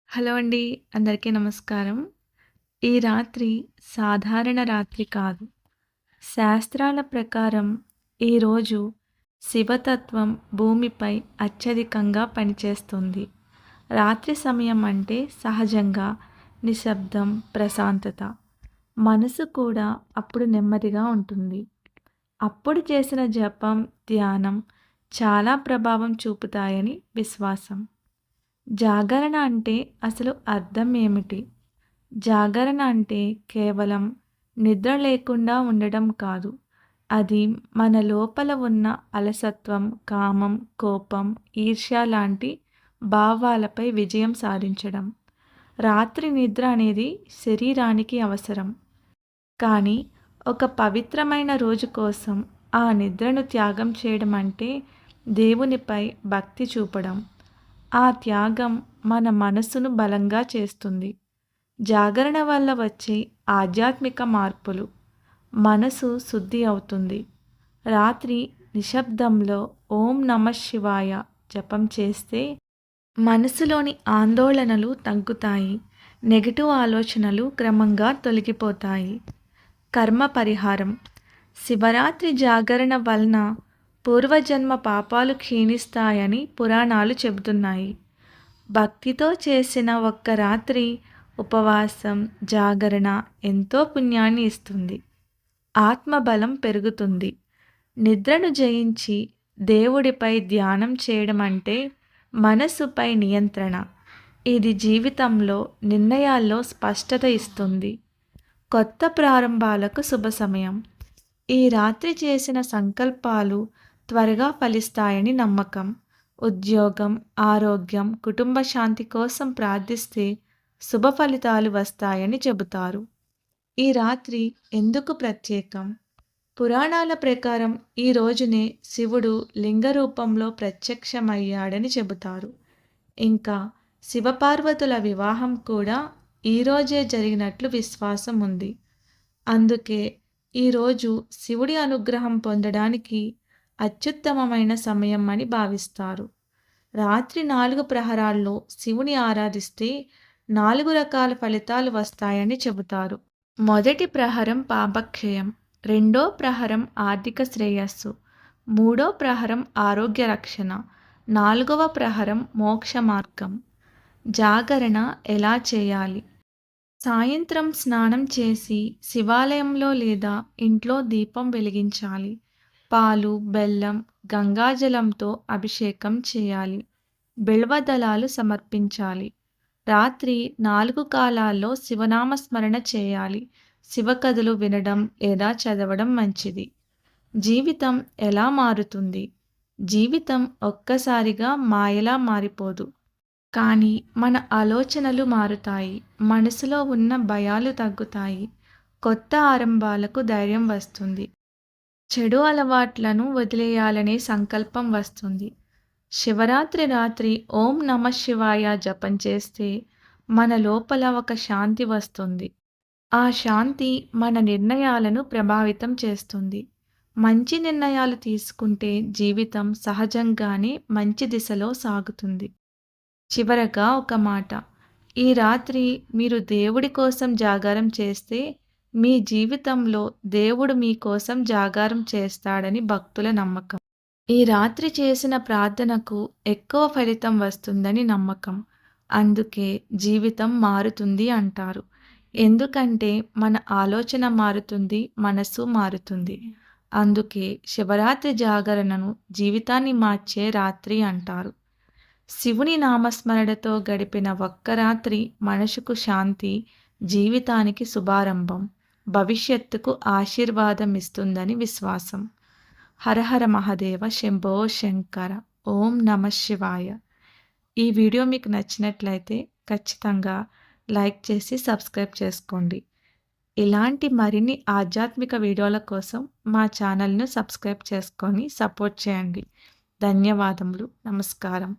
Hello అండి. అందరికీ నమస్కారం. ఈ రాత్రి సాధారణ రాత్రి కాదు. శాస్త్రాల ప్రకారం ఈరోజు శివతత్వం భూమిపై అత్యధికంగా పనిచేస్తుంది. రాత్రి సమయం అంటే సహజంగా నిశ్శబ్దం, ప్రశాంతత. మనసు కూడా అప్పుడు నెమ్మదిగా ఉంటుంది. అప్పుడు చేసిన జపం, ధ్యానం చాలా ప్రభావం చూపుతాయని విశ్వాసం. జాగరణ అంటే అసలు అర్థం ఏమిటి? జాగరణ అంటే కేవలం నిద్ర లేకుండా ఉండడం కాదు. అది మన లోపల ఉన్న అలసత్వం, కామం, కోపం, ఈర్ష్య లాంటి భావాలపై విజయం సాధించడం. రాత్రి నిద్ర అనేది శరీరానికి అవసరం. కానీ ఒక పవిత్రమైన రోజు కోసం ఆ నిద్రను త్యాగం చేయడం అంటే దేవునిపై భక్తి చూపడం. ఆ త్యాగం మన మనసును బలంగా చేస్తుంది. జాగరణ వల్ల వచ్చే ఆధ్యాత్మిక మార్పులు. మనసు శుద్ధి అవుతుంది. రాత్రి నిశ్శబ్దంలో ఓం నమః శివాయ జపం చేస్తే మనసులోని ఆందోళనలు తగ్గుతాయి. నెగటివ్ ఆలోచనలు క్రమంగా తొలగిపోతాయి. కర్మ పరిహారం. శివరాత్రి జాగరణ వలన పూర్వజన్మ పాపాలు క్షీణిస్తాయని పురాణాలు చెబుతున్నాయి. భక్తితో చేసిన ఒక్క రాత్రి ఉపవాసం, జాగరణ ఎంతో పుణ్యాన్ని ఇస్తుంది. ఆత్మబలం పెరుగుతుంది. నిద్రను జయించి దేవుడిపై ధ్యానం చేయడం అంటే మనసుపై నియంత్రణ. ఇది జీవితంలో నిర్ణయాల్లో స్పష్టత ఇస్తుంది. కొత్త ప్రారంభాలకు శుభ సమయం. ఈ రాత్రి చేసిన సంకల్పాలు త్వరగా ఫలిస్తాయని నమ్మకం. ఉద్యోగం, ఆరోగ్యం, కుటుంబ శాంతి కోసం ప్రార్థిస్తే శుభ ఫలితాలు వస్తాయని చెబుతారు. ఈ రాత్రి ఎందుకు ప్రత్యేకం? పురాణాల ప్రకారం ఈ రోజునే శివుడు లింగ రూపంలో ప్రత్యక్షమయ్యాడని చెబుతారు. ఇంకా శివపార్వతుల వివాహం కూడా ఈరోజే జరిగినట్లు విశ్వాసం ఉంది. అందుకే ఈరోజు శివుడి అనుగ్రహం పొందడానికి అత్యుత్తమమైన సమయం అని భావిస్తారు. రాత్రి 4 ప్రహరాల్లో శివుని ఆరాధిస్తే 4 రకాల ఫలితాలు వస్తాయని చెబుతారు. మొదటి ప్రహరం పాపక్షయం, రెండో ప్రహరం ఆర్థిక శ్రేయస్సు, మూడో ప్రహరం ఆరోగ్య రక్షణ, 4వ ప్రహరం మోక్ష మార్గం. జాగరణ ఎలా చేయాలి? సాయంత్రం స్నానం చేసి శివాలయంలో లేదా ఇంట్లో దీపం వెలిగించాలి. పాలు, బెల్లం, గంగాజలంతో అభిషేకం చేయాలి. బిల్వదళాలు సమర్పించాలి. రాత్రి 4 కాలాల్లో శివనామస్మరణ చేయాలి. శివకథలు వినడం లేదా చదవడం మంచిది. జీవితం ఎలా మారుతుంది? జీవితం ఒక్కసారిగా మాయలా మారిపోదు. కానీ మన ఆలోచనలు మారుతాయి. మనసులో ఉన్న భయాలు తగ్గుతాయి. కొత్త ఆరంభాలకు ధైర్యం వస్తుంది. చెడు అలవాట్లను వదిలేయాలనే సంకల్పం వస్తుంది. శివరాత్రి రాత్రి ఓం నమః శివాయ జపం చేస్తే మన లోపల ఒక శాంతి వస్తుంది. ఆ శాంతి మన నిర్ణయాలను ప్రభావితం చేస్తుంది. మంచి నిర్ణయాలు తీసుకుంటే జీవితం సహజంగానే మంచి దిశలో సాగుతుంది. చివరగా ఒక మాట. ఈ రాత్రి మీరు దేవుడి కోసం జాగారం చేస్తే మీ జీవితంలో దేవుడు మీకోసం జాగారం చేస్తాడని భక్తుల నమ్మకం. ఈ రాత్రి చేసిన ప్రార్థనకు ఎక్కువ ఫలితం వస్తుందని నమ్మకం. అందుకే జీవితం మారుతుంది అంటారు. ఎందుకంటే మన ఆలోచన మారుతుంది, మనసు మారుతుంది. అందుకే శివరాత్రి జాగరణను జీవితాన్ని మార్చే రాత్రి అంటారు. శివుని నామస్మరణతో గడిపిన ఒక్క రాత్రి మనసుకు శాంతి, జీవితానికి శుభారంభం, భవిష్యత్తుకు ఆశీర్వాదం ఇస్తుందని విశ్వాసం. హరహర మహాదేవ శంభో శంకర. ఓం నమః శివాయ. ఈ వీడియో మీకు నచ్చినట్లయితే ఖచ్చితంగా లైక్ చేసి సబ్స్క్రైబ్ చేసుకోండి. ఇలాంటి మరిన్ని ఆధ్యాత్మిక వీడియోల కోసం మా ఛానల్ను సబ్స్క్రైబ్ చేసుకొని సపోర్ట్ చేయండి. ధన్యవాదములు. నమస్కారం.